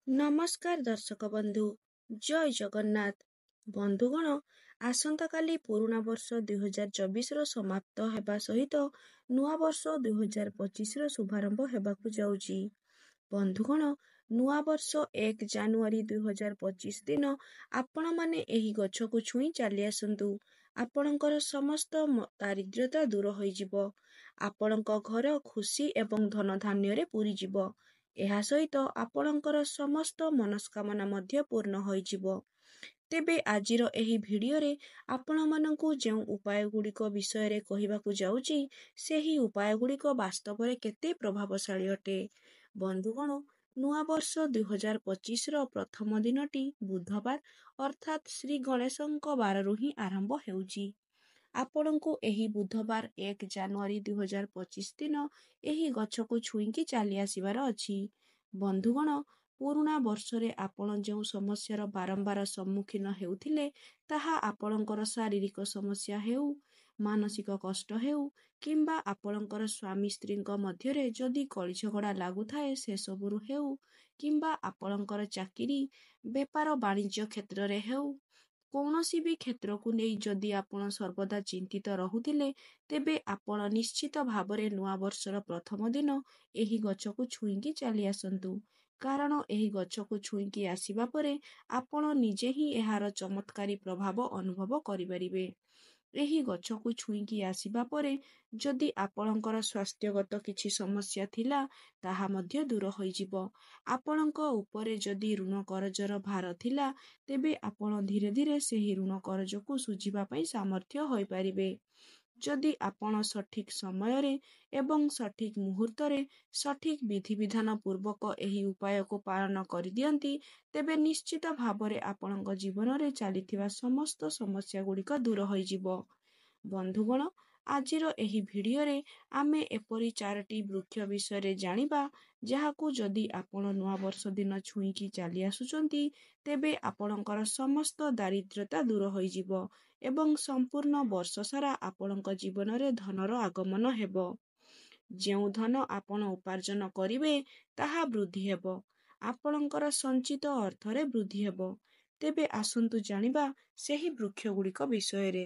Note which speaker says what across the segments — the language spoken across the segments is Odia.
Speaker 1: ନମସ୍କାର ଦର୍ଶକ ବନ୍ଧୁ, ଜୟ ଜଗନ୍ନାଥ। ବନ୍ଧୁଗଣ, ଆସନ୍ତାକାଲି ପୁରୁଣା ବର୍ଷ 2024ର ସମାପ୍ତ ହେବା ସହିତ ନୂଆ ବର୍ଷ 2025ର ଶୁଭାରମ୍ଭ ହେବାକୁ ଯାଉଛି। ବନ୍ଧୁଗଣ, ନୂଆ ବର୍ଷ 1 ଜାନୁଆରୀ 2025 ଦିନ ଆପଣମାନେ ଏହି ଗଛକୁ ଛୁଇଁ ଚାଲି ଆସନ୍ତୁ। ଆପଣଙ୍କର ସମସ୍ତ ଦାରିଦ୍ର୍ୟତା ଦୂର ହୋଇଯିବ। ଆପଣଙ୍କ ଘର ଖୁସି ଏବଂ ଧନଧାନ୍ୟରେ ପୂରିଯିବ। ଏହା ସହିତ ଆପଣଙ୍କର ସମସ୍ତ ମନସ୍କାମନା ମଧ୍ୟ ପୂର୍ଣ୍ଣ ହୋଇଯିବ। ତେବେ ଆଜିର ଏହି ଭିଡ଼ିଓରେ ଆପଣମାନଙ୍କୁ ଯେଉଁ ଉପାୟଗୁଡ଼ିକ ବିଷୟରେ କହିବାକୁ ଯାଉଛି, ସେହି ଉପାୟଗୁଡ଼ିକ ବାସ୍ତବରେ କେତେ ପ୍ରଭାବଶାଳୀ ଅଟେ। ବନ୍ଧୁଗଣ, ନୂଆବର୍ଷ 2025ର ପ୍ରଥମ ଦିନଟି ବୁଧବାର ଅର୍ଥାତ୍ ଶ୍ରୀ ଗଣେଶଙ୍କ ବାରରୁ ହିଁ ଆରମ୍ଭ ହେଉଛି। ଆପଣଙ୍କୁ ଏହି ବୁଧବାର 1 ଜାନୁଆରୀ 2025 ଦିନ ଏହି ଗଛକୁ ଛୁଇଁକି ଚାଲି ଆସିବାର ଅଛି। ବନ୍ଧୁଗଣ, ପୁରୁଣା ବର୍ଷରେ ଆପଣ ଯେଉଁ ସମସ୍ୟାର ବାରମ୍ବାର ସମ୍ମୁଖୀନ ହେଉଥିଲେ, ତାହା ଆପଣଙ୍କର ଶାରୀରିକ ସମସ୍ୟା ହେଉ, ମାନସିକ କଷ୍ଟ ହେଉ କିମ୍ବା ଆପଣଙ୍କର ସ୍ୱାମୀ ସ୍ତ୍ରୀଙ୍କ ମଧ୍ୟରେ ଯଦି କଳିଝଗଡ଼ା ଲାଗୁଥାଏ ସେସବୁରୁ ହେଉ, କିମ୍ବା ଆପଣଙ୍କର ଚାକିରି, ବେପାର ବାଣିଜ୍ୟ କ୍ଷେତ୍ରରେ ହେଉ, କୌଣସି ବି କ୍ଷେତ୍ରକୁ ନେଇ ଯଦି ଆପଣ ସର୍ବଦା ଚିନ୍ତିତ ରହୁଥିଲେ, ତେବେ ଆପଣ ନିଶ୍ଚିତ ଭାବରେ ନୂଆବର୍ଷର ପ୍ରଥମ ଦିନ ଏହି ଗଛକୁ ଛୁଇଁକି ଚାଲି ଆସନ୍ତୁ। କାରଣ ଏହି ଗଛକୁ ଛୁଇଁକି ଆସିବା ପରେ ଆପଣ ନିଜେ ହିଁ ଏହାର ଚମତ୍କାରୀ ପ୍ରଭାବ ଅନୁଭବ କରିପାରିବେ। ଏହି ଗଛକୁ ଛୁଇଁକି ଆସିବା ପରେ ଯଦି ଆପଣଙ୍କର ସ୍ୱାସ୍ଥ୍ୟଗତ କିଛି ସମସ୍ୟା ଥିଲା, ତାହା ମଧ୍ୟ ଦୂର ହୋଇଯିବ। ଆପଣଙ୍କ ଉପରେ ଯଦି ଋଣ କରଜର ଭାର ଥିଲା, ତେବେ ଆପଣ ଧୀରେ ଧୀରେ ସେହି ଋଣ କରଜକୁ ଶୁଝିବା ପାଇଁ ସାମର୍ଥ୍ୟ ହୋଇପାରିବେ। ଯଦି ଆପଣ ସଠିକ୍ ସମୟରେ ଏବଂ ସଠିକ୍ ମୁହୂର୍ତ୍ତରେ ସଠିକ୍ ବିଧିବିଧାନ ପୂର୍ବକ ଏହି ଉପାୟକୁ ପାଳନ କରିଦିଅନ୍ତି, ତେବେ ନିଶ୍ଚିତ ଭାବରେ ଆପଣଙ୍କ ଜୀବନରେ ଚାଲିଥିବା ସମସ୍ତ ସମସ୍ୟାଗୁଡ଼ିକ ଦୂର ହୋଇଯିବ। ବନ୍ଧୁଗଣ, ଆଜିର ଏହି ଭିଡ଼ିଓରେ ଆମେ ଏପରି 4ଟି ବୃକ୍ଷ ବିଷୟରେ ଜାଣିବା, ଯାହାକୁ ଯଦି ଆପଣ ନୂଆବର୍ଷ ଦିନ ଛୁଇଁକି ଚାଲି ଆସୁଛନ୍ତି, ତେବେ ଆପଣଙ୍କର ସମସ୍ତ ଦାରିଦ୍ର୍ୟତା ଦୂର ହୋଇଯିବ ଏବଂ ସମ୍ପୂର୍ଣ୍ଣ ବର୍ଷ ସାରା ଆପଣଙ୍କ ଜୀବନରେ ଧନର ଆଗମନ ହେବ। ଯେଉଁ ଧନ ଆପଣ ଉପାର୍ଜନ କରିବେ, ତାହା ବୃଦ୍ଧି ହେବ। ଆପଣଙ୍କର ସଞ୍ଚିତ ଅର୍ଥରେ ବୃଦ୍ଧି ହେବ। ତେବେ ଆସନ୍ତୁ ଜାଣିବା ସେହି ବୃକ୍ଷଗୁଡ଼ିକ ବିଷୟରେ।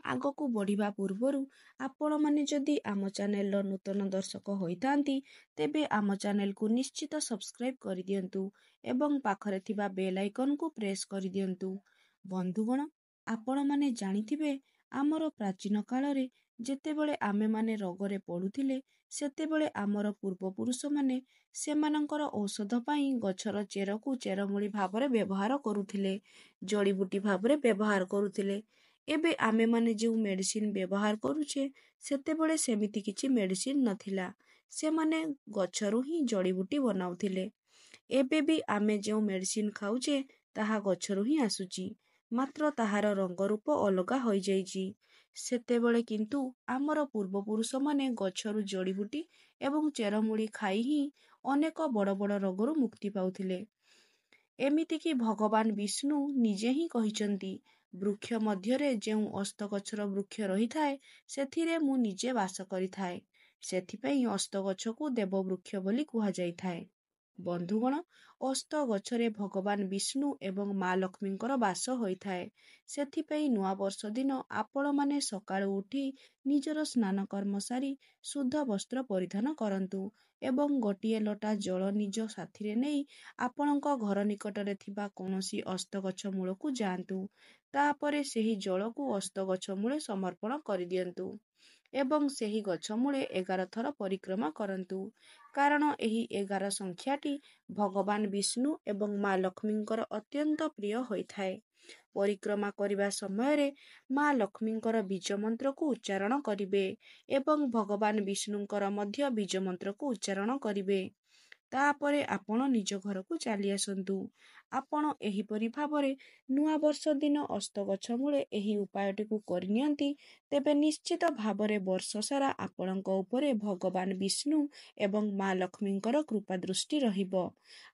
Speaker 1: ଆଗକୁ ବଢ଼ିବା ପୂର୍ବରୁ ଆପଣମାନେ ଯଦି ଆମ ଚ୍ୟାନେଲର ନୂତନ ଦର୍ଶକ ହୋଇଥାନ୍ତି, ତେବେ ଆମ ଚ୍ୟାନେଲକୁ ନିଶ୍ଚିତ ସବସ୍କ୍ରାଇବ୍ କରିଦିଅନ୍ତୁ ଏବଂ ପାଖରେ ଥିବା ବେଲ୍ ଆଇକନକୁ ପ୍ରେସ୍ କରିଦିଅନ୍ତୁ। ବନ୍ଧୁଗଣ, ଆପଣମାନେ ଜାଣିଥିବେ, ଆମର ପ୍ରାଚୀନ କାଳରେ ଯେତେବେଳେ ଆମେମାନେ ରୋଗରେ ପଡ଼ୁଥିଲେ, ସେତେବେଳେ ଆମର ପୂର୍ବପୁରୁଷମାନେ ସେମାନଙ୍କର ଔଷଧ ପାଇଁ ଗଛର ଚେରକୁ ଚେରମୂଳି ଭାବରେ ବ୍ୟବହାର କରୁଥିଲେ, ଜଡ଼ିବୁଟି ଭାବରେ ବ୍ୟବହାର କରୁଥିଲେ। ଏବେ ଆମେମାନେ ଯେଉଁ ମେଡ଼ିସିନ ବ୍ୟବହାର କରୁଛେ, ସେତେବେଳେ ସେମିତି କିଛି ମେଡ଼ିସିନ ନଥିଲା। ସେମାନେ ଗଛରୁ ହିଁ ଜଡ଼ିବୁଟି ବନାଉଥିଲେ। ଏବେ ବି ଆମେ ଯେଉଁ ମେଡ଼ିସିନ ଖାଉଛେ, ତାହା ଗଛରୁ ହିଁ ଆସୁଛି, ମାତ୍ର ତାହାର ରଙ୍ଗରୂପ ଅଲଗା ହୋଇଯାଇଛି। ସେତେବେଳେ କିନ୍ତୁ ଆମର ପୂର୍ବପୁରୁଷମାନେ ଗଛରୁ ଜଡ଼ିବୁଟି ଏବଂ ଚେରମୂଳି ଖାଇ ହିଁ ଅନେକ ବଡ଼ ବଡ଼ ରୋଗରୁ ମୁକ୍ତି ପାଉଥିଲେ। ଏମିତିକି ଭଗବାନ ବିଷ୍ଣୁ ନିଜେ ହିଁ କହିଛନ୍ତି, ବୃକ୍ଷ ମଧ୍ୟରେ ଯେଉଁ ଅସ୍ତଗଛର ବୃକ୍ଷ ରହିଥାଏ, ସେଥିରେ ମୁଁ ନିଜେ ବାସ କରିଥାଏ। ସେଥିପାଇଁ ଅସ୍ତଗଛକୁ ଦେବବୃକ୍ଷ ବୋଲି କୁହାଯାଇଥାଏ। ବନ୍ଧୁଗଣ, ଅସ୍ତ ଗଛରେ ଭଗବାନ ବିଷ୍ଣୁ ଏବଂ ମା ଲକ୍ଷ୍ମୀଙ୍କର ବାସ ହୋଇଥାଏ। ସେଥିପାଇଁ ନୂଆବର୍ଷ ଦିନ ଆପଣମାନେ ସକାଳୁ ଉଠି ନିଜର ସ୍ନାନକର୍ମ ସାରି ଶୁଦ୍ଧ ବସ୍ତ୍ର ପରିଧାନ କରନ୍ତୁ ଏବଂ ଗୋଟିଏ ଲୋଟା ଜଳ ନିଜ ସାଥିରେ ନେଇ ଆପଣଙ୍କ ଘର ନିକଟରେ ଥିବା କୌଣସି ଅସ୍ତଗଛ ମୂଳକୁ ଯାଆନ୍ତୁ। ତାପରେ ସେହି ଜଳକୁ ଅସ୍ତଗଛ ମୂଳେ ସମର୍ପଣ କରିଦିଅନ୍ତୁ ଏବଂ ସେହି ଗଛ ମୂଳେ 11 ଥର ପରିକ୍ରମା କରନ୍ତୁ। କାରଣ ଏହି 11 ସଂଖ୍ୟାଟି ଭଗବାନ ବିଷ୍ଣୁ ଏବଂ ମା ଲକ୍ଷ୍ମୀଙ୍କର ଅତ୍ୟନ୍ତ ପ୍ରିୟ ହୋଇଥାଏ। ପରିକ୍ରମା କରିବା ସମୟରେ ମା ଲକ୍ଷ୍ମୀଙ୍କର ବୀଜ ମନ୍ତ୍ରକୁ ଉଚ୍ଚାରଣ କରିବେ ଏବଂ ଭଗବାନ ବିଷ୍ଣୁଙ୍କର ମଧ୍ୟ ବୀଜ ମନ୍ତ୍ରକୁ ଉଚ୍ଚାରଣ କରିବେ। ତାପରେ ଆପଣ ନିଜ ଘରକୁ ଚାଲି ଆସନ୍ତୁ। ଆପଣ ଏହିପରି ଭାବରେ ନୂଆବର୍ଷ ଦିନ ଅସ୍ତଗଛ ମୂଳେ ଏହି ଉପାୟଟିକୁ କରିନିଅନ୍ତି, ତେବେ ନିଶ୍ଚିତ ଭାବରେ ବର୍ଷ ସାରା ଆପଣଙ୍କ ଉପରେ ଭଗବାନ ବିଷ୍ଣୁ ଏବଂ ମା ଲକ୍ଷ୍ମୀଙ୍କର କୃପା ଦୃଷ୍ଟି ରହିବ।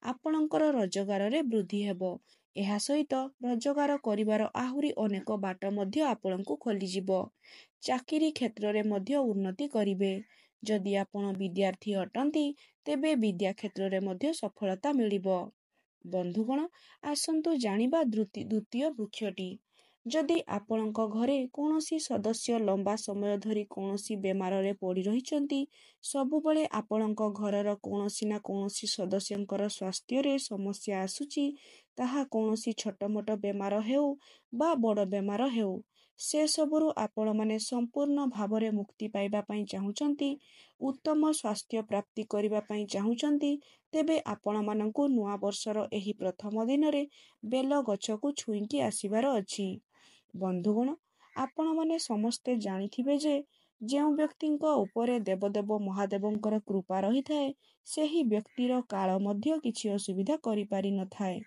Speaker 1: ଆପଣଙ୍କର ରୋଜଗାରରେ ବୃଦ୍ଧି ହେବ। ଏହା ସହିତ ରୋଜଗାର କରିବାର ଆହୁରି ଅନେକ ବାଟ ମଧ୍ୟ ଆପଣଙ୍କୁ ଖୋଲିଯିବ। ଚାକିରି କ୍ଷେତ୍ରରେ ମଧ୍ୟ ଉନ୍ନତି କରିବେ। ଯଦି ଆପଣ ବିଦ୍ୟାର୍ଥୀ ଅଟନ୍ତି ତେବେ ବିଦ୍ୟା କ୍ଷେତ୍ରରେ ମଧ୍ୟ ସଫଳତା ମିଳିବ। ବନ୍ଧୁଗଣ, ଆସନ୍ତୁ ଜାଣିବା ଦ୍ୱିତୀୟ ବୃକ୍ଷଟି। ଯଦି ଆପଣଙ୍କ ଘରେ କୌଣସି ସଦସ୍ୟ ଲମ୍ବା ସମୟ ଧରି କୌଣସି ବେମାରରେ ପଡ଼ି ରହିଛନ୍ତି, ସବୁବେଳେ ଆପଣଙ୍କ ଘରର କୌଣସି ନା କୌଣସି ସଦସ୍ୟଙ୍କର ସ୍ୱାସ୍ଥ୍ୟରେ ସମସ୍ୟା ଆସୁଛି, ତାହା କୌଣସି ଛୋଟମୋଟ ବେମାର ହେଉ ବା ବଡ଼ ବେମାର ହେଉ, ସେସବୁରୁ ଆପଣମାନେ ସମ୍ପୂର୍ଣ୍ଣ ଭାବରେ ମୁକ୍ତି ପାଇବା ପାଇଁ ଚାହୁଁଛନ୍ତି, ଉତ୍ତମ ସ୍ୱାସ୍ଥ୍ୟ ପ୍ରାପ୍ତି କରିବା ପାଇଁ ଚାହୁଁଛନ୍ତି, ତେବେ ଆପଣମାନଙ୍କୁ ନୂଆ ବର୍ଷର ଏହି ପ୍ରଥମ ଦିନରେ ବେଲ ଗଛକୁ ଛୁଇଁକି ଆସିବାର ଅଛି। ବନ୍ଧୁଗଣ, ଆପଣମାନେ ସମସ୍ତେ ଜାଣିଥିବେ ଯେ ଯେଉଁ ବ୍ୟକ୍ତିଙ୍କ ଉପରେ ଦେବଦେବ ମହାଦେବଙ୍କର କୃପା ରହିଥାଏ, ସେହି ବ୍ୟକ୍ତିର କାଳ ମଧ୍ୟ କିଛି ଅସୁବିଧା କରିପାରିନଥାଏ।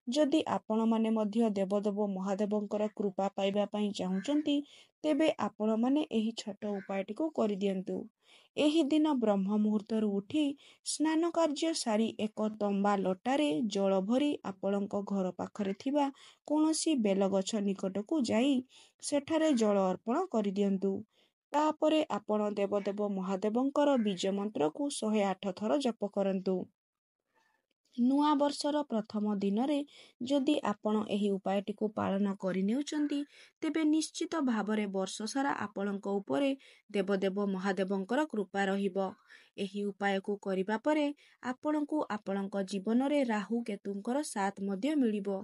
Speaker 1: ଯଦି ଆପଣମାନେ ମଧ୍ୟ ଦେବଦେବ ମହାଦେବଙ୍କର କୃପା ପାଇବା ପାଇଁ ଚାହୁଁଛନ୍ତି, ତେବେ ଆପଣମାନେ ଏହି ଛୋଟ ଉପାୟଟିକୁ କରିଦିଅନ୍ତୁ। ଏହି ଦିନ ବ୍ରହ୍ମ ମୁହୂର୍ତ୍ତରୁ ଉଠି ସ୍ନାନ କାର୍ଯ୍ୟ ସାରି ଏକ ତମ୍ବା ଲଟାରେ ଜଳ ଭରି ଆପଣଙ୍କ ଘର ପାଖରେ ଥିବା କୌଣସି ବେଲଗଛ ନିକଟକୁ ଯାଇ ସେଠାରେ ଜଳ ଅର୍ପଣ କରିଦିଅନ୍ତୁ। ତାପରେ ଆପଣ ଦେବଦେବ ମହାଦେବଙ୍କର ବୀଜ ମନ୍ତ୍ରକୁ 108 ଥର ଜପ କରନ୍ତୁ। ନୂଆ ବର୍ଷର ପ୍ରଥମ ଦିନରେ ଯଦି ଆପଣ ଏହି ଉପାୟଟିକୁ ପାଳନ କରିନେଉଛନ୍ତି, ତେବେ ନିଶ୍ଚିତ ଭାବରେ ବର୍ଷ ସାରା ଆପଣଙ୍କ ଉପରେ ଦେବଦେବ ମହାଦେବଙ୍କର କୃପା ରହିବ। ଏହି ଉପାୟକୁ କରିବା ପରେ ଆପଣଙ୍କୁ ଆପଣଙ୍କ ଜୀବନରେ ରାହୁ କେତୁଙ୍କର ସାଥ ମଧ୍ୟ ମିଳିବ।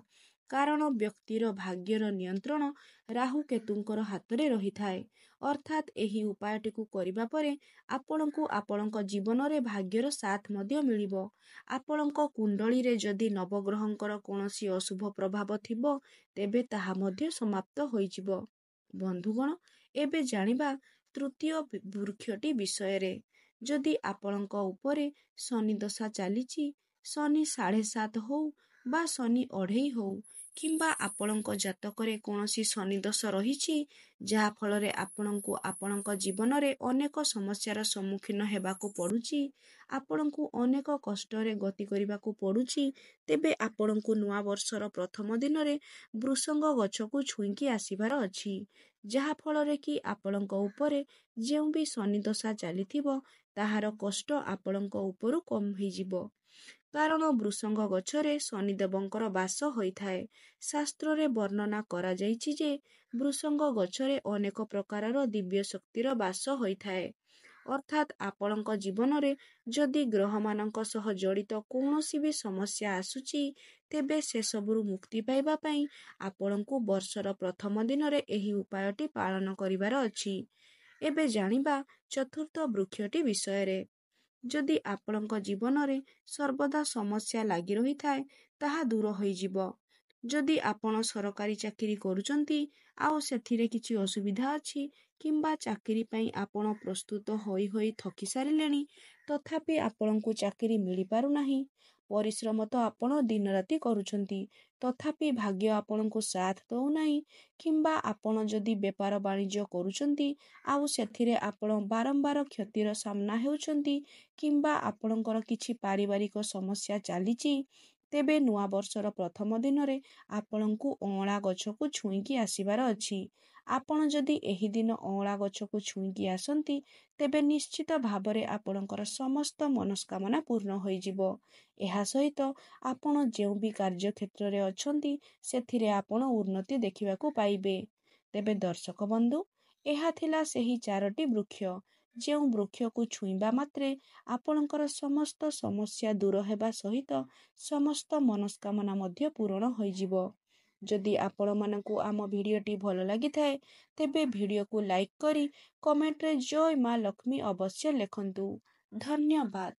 Speaker 1: କାରଣ ବ୍ୟକ୍ତିର ଭାଗ୍ୟର ନିୟନ୍ତ୍ରଣ ରାହୁ କେତୁଙ୍କର ହାତରେ ରହିଥାଏ। ଅର୍ଥାତ୍ ଏହି ଉପାୟଟିକୁ କରିବା ପରେ ଆପଣଙ୍କୁ ଆପଣଙ୍କ ଜୀବନରେ ଭାଗ୍ୟର ସାଥ ମଧ୍ୟ ମିଳିବ। ଆପଣଙ୍କ କୁଣ୍ଡଳୀରେ ଯଦି ନବଗ୍ରହଙ୍କର କୌଣସି ଅଶୁଭ ପ୍ରଭାବ ଥିବ, ତେବେ ତାହା ମଧ୍ୟ ସମାପ୍ତ ହୋଇଯିବ। ବନ୍ଧୁଗଣ, ଏବେ ଜାଣିବା ତୃତୀୟ ବୃକ୍ଷଟି ବିଷୟରେ। ଯଦି ଆପଣଙ୍କ ଉପରେ ଶନି ଦଶା ଚାଲିଛି, ଶନି 7.5 ହଉ ବା ଶନି 2.5 ହଉ, କିମ୍ବା ଆପଣଙ୍କ ଜାତକରେ କୌଣସି ଶନି ଦୋଷ ରହିଛି, ଯାହା ଫଳରେ ଆପଣଙ୍କୁ ଆପଣଙ୍କ ଜୀବନରେ ଅନେକ ସମସ୍ୟାର ସମ୍ମୁଖୀନ ହେବାକୁ ପଡ଼ୁଛି, ଆପଣଙ୍କୁ ଅନେକ କଷ୍ଟରେ ଗତି କରିବାକୁ ପଡ଼ୁଛି, ତେବେ ଆପଣଙ୍କୁ ନୂଆ ବର୍ଷର ପ୍ରଥମ ଦିନରେ ବୃଷଙ୍ଗ ଗଛକୁ ଛୁଇଁକି ଆସିବାର ଅଛି। ଯାହା ଫଳରେ କି ଆପଣଙ୍କ ଉପରେ ଯେଉଁ ବି ଶନି ଦଶା ଚାଲିଥିବ, ତାହାର କଷ୍ଟ ଆପଣଙ୍କ ଉପରୁ କମ୍ ହୋଇଯିବ। କାରଣ ବୃଷଙ୍ଗ ଗଛରେ ଶନିଦେବଙ୍କର ବାସ ହୋଇଥାଏ। ଶାସ୍ତ୍ରରେ ବର୍ଣ୍ଣନା କରାଯାଇଛି ଯେ ବୃଷଙ୍ଗ ଗଛରେ ଅନେକ ପ୍ରକାରର ଦିବ୍ୟ ଶକ୍ତିର ବାସ ହୋଇଥାଏ। ଅର୍ଥାତ୍ ଆପଣଙ୍କ ଜୀବନରେ ଯଦି ଗ୍ରହମାନଙ୍କ ସହ ଜଡ଼ିତ କୌଣସି ବି ସମସ୍ୟା ଆସୁଛି, ତେବେ ସେସବୁରୁ ମୁକ୍ତି ପାଇବା ପାଇଁ ଆପଣଙ୍କୁ ବର୍ଷର ପ୍ରଥମ ଦିନରେ ଏହି ଉପାୟଟି ପାଳନ କରିବାର ଅଛି। ଏବେ ଜାଣିବା ଚତୁର୍ଥ ବୃକ୍ଷଟି ବିଷୟରେ। ଯଦି ଆପଣଙ୍କ ଜୀବନରେ ସର୍ବଦା ସମସ୍ୟା ଲାଗି ରହିଥାଏ, ତାହା ଦୂର ହୋଇଯିବ। ଯଦି ଆପଣ ସରକାରୀ ଚାକିରି କରୁଛନ୍ତି ଆଉ ସେଥିରେ କିଛି ଅସୁବିଧା ଅଛି, କିମ୍ବା ଚାକିରି ପାଇଁ ଆପଣ ପ୍ରସ୍ତୁତ ହୋଇ ହୋଇ ଥକି ସାରିଲେଣି, ତଥାପି ଆପଣଙ୍କୁ ଚାକିରି ମିଳିପାରୁନାହିଁ, ପରିଶ୍ରମ ତ ଆପଣ ଦିନରାତି କରୁଛନ୍ତି, ତଥାପି ଭାଗ୍ୟ ଆପଣଙ୍କୁ ସାଥ ଦେଉନାହିଁ, କିମ୍ବା ଆପଣ ଯଦି ବେପାର ବାଣିଜ୍ୟ କରୁଛନ୍ତି ଆଉ ସେଥିରେ ଆପଣ ବାରମ୍ବାର କ୍ଷତିର ସାମ୍ନା ହେଉଛନ୍ତି, କିମ୍ବା ଆପଣଙ୍କର କିଛି ପାରିବାରିକ ସମସ୍ୟା ଚାଲିଛି, ତେବେ ନୂଆ ବର୍ଷର ପ୍ରଥମ ଦିନରେ ଆପଣଙ୍କୁ ଅଁଳା ଗଛକୁ ଛୁଇଁକି ଆସିବାର ଅଛି। ଆପଣ ଯଦି ଏହି ଦିନ ଅଁଳା ଗଛକୁ ଛୁଇଁକି ଆସନ୍ତି, ତେବେ ନିଶ୍ଚିତ ଭାବରେ ଆପଣଙ୍କର ସମସ୍ତ ମନସ୍କାମନା ପୂର୍ଣ୍ଣ ହୋଇଯିବ। ଏହା ସହିତ ଆପଣ ଯେଉଁ ବି କାର୍ଯ୍ୟକ୍ଷେତ୍ରରେ ଅଛନ୍ତି, ସେଥିରେ ଆପଣ ଉନ୍ନତି ଦେଖିବାକୁ ପାଇବେ। ତେବେ ଦର୍ଶକ ବନ୍ଧୁ, ଏହା ଥିଲା ସେହି 4ଟି ବୃକ୍ଷ, ଯେଉଁ ବୃକ୍ଷକୁ ଛୁଇଁବା ମାତ୍ରେ ଆପଣଙ୍କର ସମସ୍ତ ସମସ୍ୟା ଦୂର ହେବା ସହିତ ସମସ୍ତ ମନସ୍କାମନା ମଧ୍ୟ ପୂରଣ ହୋଇଯିବ। ଯଦି ଆପଣମାନଙ୍କୁ ଆମ ଭିଡ଼ିଓଟି ଭଲ ଲାଗିଥାଏ, ତେବେ ଭିଡ଼ିଓକୁ ଲାଇକ୍ କରି କମେଣ୍ଟରେ ଜୟ ମା ଲକ୍ଷ୍ମୀ ଅବଶ୍ୟ ଲେଖନ୍ତୁ। ଧନ୍ୟବାଦ।